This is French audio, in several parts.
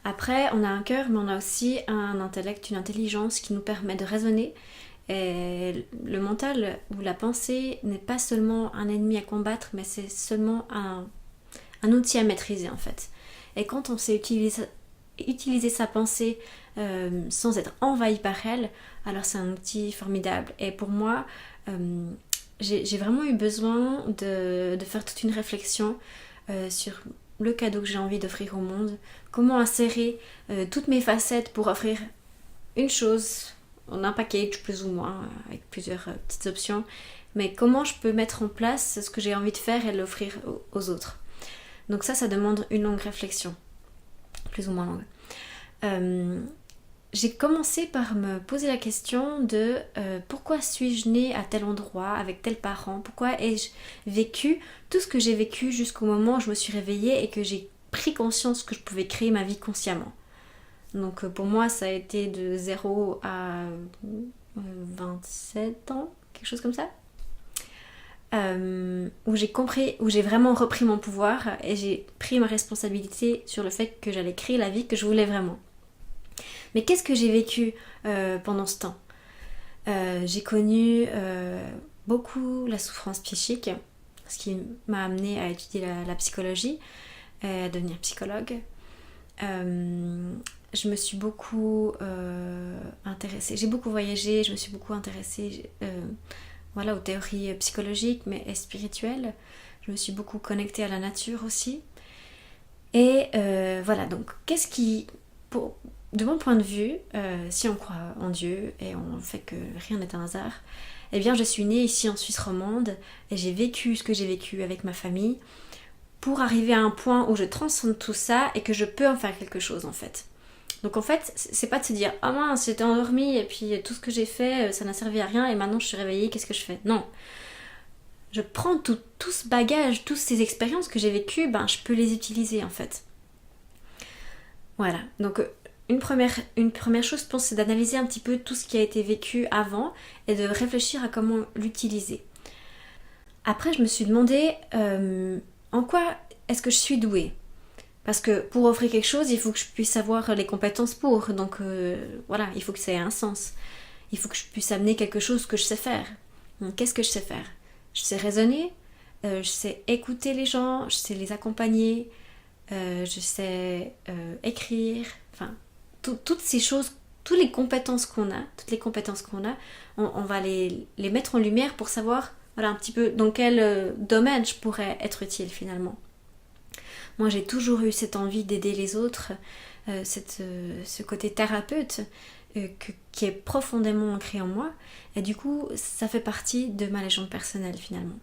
Après, on a un cœur, mais on a aussi un intellect, une intelligence qui nous permet de raisonner. Et le mental ou la pensée n'est pas seulement un ennemi à combattre, mais c'est seulement un outil à maîtriser en fait. Et quand on sait utiliser sa pensée sans être envahi par elle, alors c'est un outil formidable. Et pour moi, j'ai vraiment eu besoin de faire toute une réflexion sur le cadeau que j'ai envie d'offrir au monde, comment insérer toutes mes facettes pour offrir une chose en un package plus ou moins, avec plusieurs petites options, mais comment je peux mettre en place ce que j'ai envie de faire et l'offrir aux autres. Donc ça demande une longue réflexion, plus ou moins longue. J'ai commencé par me poser la question de pourquoi suis-je née à tel endroit, avec tels parents, pourquoi ai-je vécu tout ce que j'ai vécu jusqu'au moment où je me suis réveillée et que j'ai pris conscience que je pouvais créer ma vie consciemment. Donc pour moi ça a été de 0 à 27 ans, quelque chose comme ça. Où j'ai compris, où j'ai vraiment repris mon pouvoir et j'ai pris ma responsabilité sur le fait que j'allais créer la vie que je voulais vraiment. Mais qu'est-ce que j'ai vécu pendant ce temps? J'ai connu beaucoup la souffrance psychique, ce qui m'a amenée à étudier la psychologie, à devenir psychologue. Je me suis beaucoup intéressée, j'ai beaucoup voyagé, je me suis beaucoup intéressée aux théories psychologiques mais spirituelles. Je me suis beaucoup connectée à la nature aussi. Et donc qu'est-ce qui... de mon point de vue, si on croit en Dieu et on fait que rien n'est un hasard, eh bien je suis née ici en Suisse romande et j'ai vécu ce que j'ai vécu avec ma famille pour arriver à un point où je transcende tout ça et que je peux en faire quelque chose en fait. Donc en fait, c'est pas de se dire « Ah mince, j'étais endormie et puis tout ce que j'ai fait, ça n'a servi à rien et maintenant je suis réveillée, qu'est-ce que je fais ?» Non. Je prends tout ce bagage, toutes ces expériences que j'ai vécues, je peux les utiliser en fait. Voilà, donc une première chose, je pense, c'est d'analyser un petit peu tout ce qui a été vécu avant et de réfléchir à comment l'utiliser. Après, je me suis demandé en quoi est-ce que je suis douée ? Parce que pour offrir quelque chose, il faut que je puisse avoir les compétences pour. Donc il faut que ça ait un sens. Il faut que je puisse amener quelque chose que je sais faire. Donc, qu'est-ce que je sais faire ? Je sais raisonner, je sais écouter les gens, je sais les accompagner, je sais écrire, enfin, toutes ces choses, toutes les compétences qu'on a, on va les mettre en lumière pour savoir un petit peu dans quel domaine je pourrais être utile finalement. Moi j'ai toujours eu cette envie d'aider les autres, ce côté thérapeute qui est profondément ancré en moi, et du coup ça fait partie de ma légende personnelle finalement.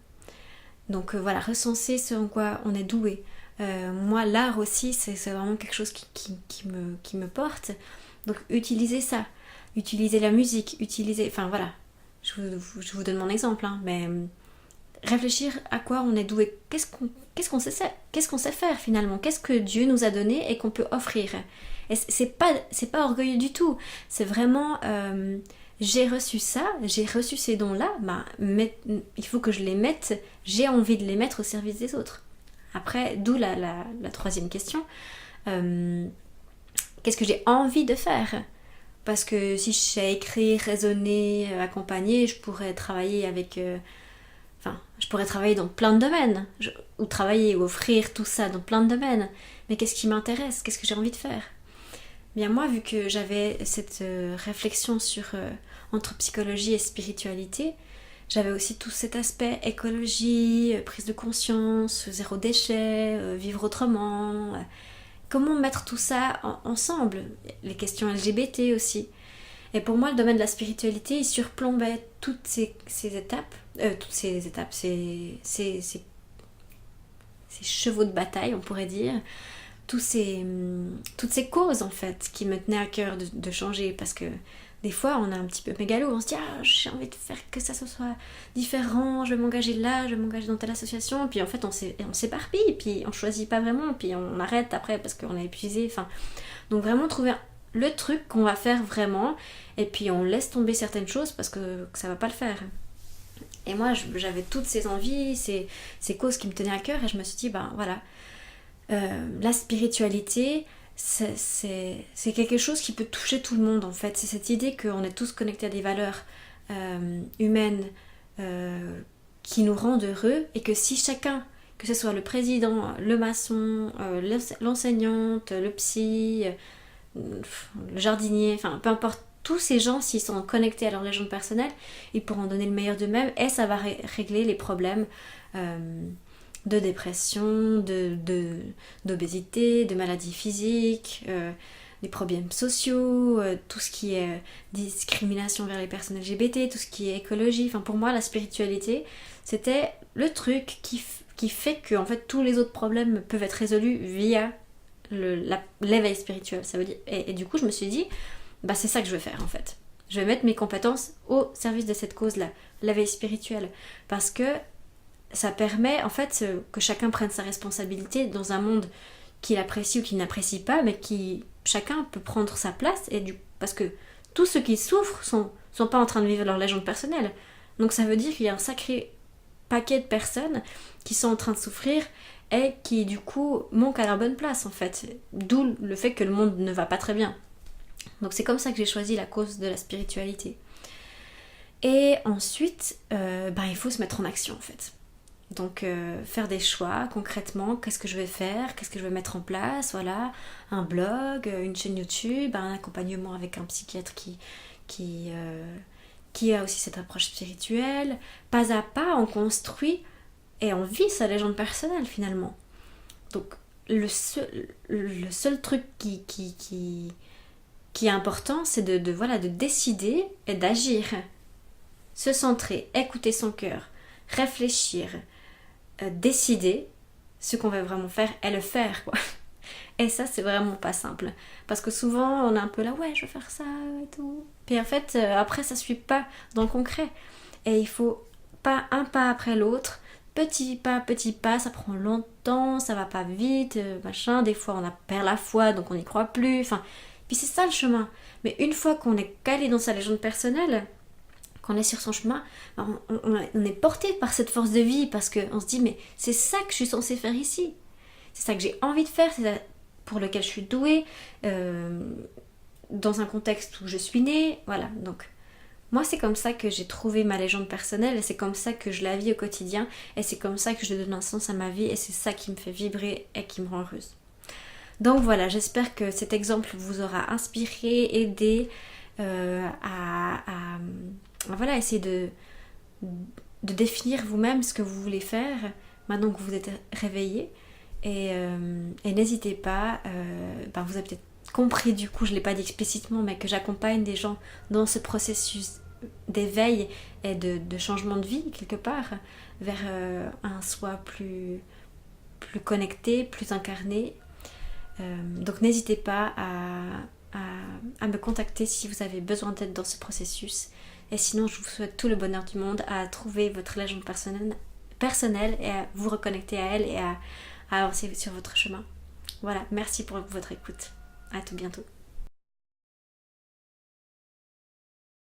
Donc recenser ce en quoi on est doué. Moi l'art aussi c'est vraiment quelque chose qui me porte, donc utilisez ça, utilisez la musique, je vous donne mon exemple, mais réfléchir à quoi on est doué, qu'est-ce qu'on sait faire finalement, qu'est-ce que Dieu nous a donné et qu'on peut offrir. Et c'est pas orgueilleux du tout, c'est vraiment j'ai reçu ça, j'ai reçu ces dons-là, mais il faut que je les mette, j'ai envie de les mettre au service des autres. Après, d'où la troisième question, qu'est-ce que j'ai envie de faire ? Parce que si je sais écrire, raisonner, accompagner, je pourrais travailler je pourrais travailler dans plein de domaines, ou travailler ou offrir tout ça dans plein de domaines. Mais qu'est-ce qui m'intéresse ? Qu'est-ce que j'ai envie de faire ? Bien moi, vu que j'avais cette réflexion entre psychologie et spiritualité, j'avais aussi tout cet aspect écologie, prise de conscience, zéro déchet, vivre autrement. Comment mettre tout ça ensemble ? Les questions LGBT aussi. Et pour moi, le domaine de la spiritualité, il surplombait toutes ces étapes, ces chevaux de bataille, on pourrait dire, toutes ces causes en fait qui me tenaient à cœur de changer, parce que des fois on est un petit peu mégalo, on se dit j'ai envie de faire que ça soit différent, je vais m'engager là, je vais m'engager dans telle association, puis en fait on s'éparpille, puis on choisit pas vraiment, puis on arrête après parce qu'on est épuisé, donc vraiment trouver le truc qu'on va faire vraiment, et puis on laisse tomber certaines choses parce que ça va pas le faire. Et moi j'avais toutes ces envies, ces causes qui me tenaient à cœur, et je me suis dit la spiritualité c'est quelque chose qui peut toucher tout le monde en fait. C'est cette idée qu'on est tous connectés à des valeurs humaines qui nous rendent heureux, et que si chacun, que ce soit le président, le maçon, l'enseignante, le psy, le jardinier, enfin peu importe, tous ces gens, s'ils sont connectés à leur légende personnelle, ils pourront donner le meilleur d'eux-mêmes, et ça va régler les problèmes de dépression, d'obésité, de maladies physiques, des problèmes sociaux, tout ce qui est discrimination vers les personnes LGBT, tout ce qui est écologie. Enfin, pour moi, la spiritualité, c'était le truc qui fait que en fait, tous les autres problèmes peuvent être résolus via l'éveil spirituel. Ça veut dire, et du coup, je me suis dit, bah, c'est ça que je veux faire en fait. Je vais mettre mes compétences au service de cette cause-là, l'éveil spirituel. Parce que ça permet en fait que chacun prenne sa responsabilité dans un monde qu'il apprécie ou qu'il n'apprécie pas, mais qui chacun peut prendre sa place, parce que tous ceux qui souffrent sont pas en train de vivre leur légende personnelle. Donc ça veut dire qu'il y a un sacré paquet de personnes qui sont en train de souffrir et qui du coup manquent à leur bonne place en fait. D'où le fait que le monde ne va pas très bien. Donc c'est comme ça que j'ai choisi la cause de la spiritualité. Et ensuite, il faut se mettre en action en fait. Donc faire des choix concrètement, qu'est-ce que je vais faire, qu'est-ce que je vais mettre en place, voilà, un blog, une chaîne YouTube, un accompagnement avec un psychiatre qui a aussi cette approche spirituelle. Pas à pas, on construit et on vit sa légende personnelle finalement. Donc le seul truc qui est important, c'est de décider et d'agir. Se centrer, écouter son cœur, réfléchir, décider ce qu'on veut vraiment faire et le faire quoi. Et ça c'est vraiment pas simple, parce que souvent on est un peu là, ouais je veux faire ça et tout, puis en fait après ça suit pas dans le concret, et il faut pas un pas après l'autre, petit pas, ça prend longtemps, ça va pas vite, machin, des fois on perd la foi donc on n'y croit plus, enfin, puis c'est ça le chemin. Mais une fois qu'on est calé dans sa légende personnelle, qu'on est sur son chemin, on est porté par cette force de vie, parce qu'on se dit mais c'est ça que je suis censée faire ici, c'est ça que j'ai envie de faire, c'est ça pour lequel je suis douée, dans un contexte où je suis née, voilà. Donc moi c'est comme ça que j'ai trouvé ma légende personnelle, et c'est comme ça que je la vis au quotidien, et c'est comme ça que je donne un sens à ma vie, et c'est ça qui me fait vibrer et qui me rend heureuse. Donc voilà, j'espère que cet exemple vous aura inspiré, aidé à essayer de définir vous-même ce que vous voulez faire maintenant que vous êtes réveillé, et n'hésitez pas, vous avez peut-être compris, du coup je ne l'ai pas dit explicitement, mais que j'accompagne des gens dans ce processus d'éveil et de changement de vie quelque part vers un soi plus connecté, plus incarné. Donc n'hésitez pas à me contacter si vous avez besoin d'aide dans ce processus. Et sinon, je vous souhaite tout le bonheur du monde à trouver votre légende personnelle et à vous reconnecter à elle et à avancer sur votre chemin. Voilà, merci pour votre écoute. À tout bientôt.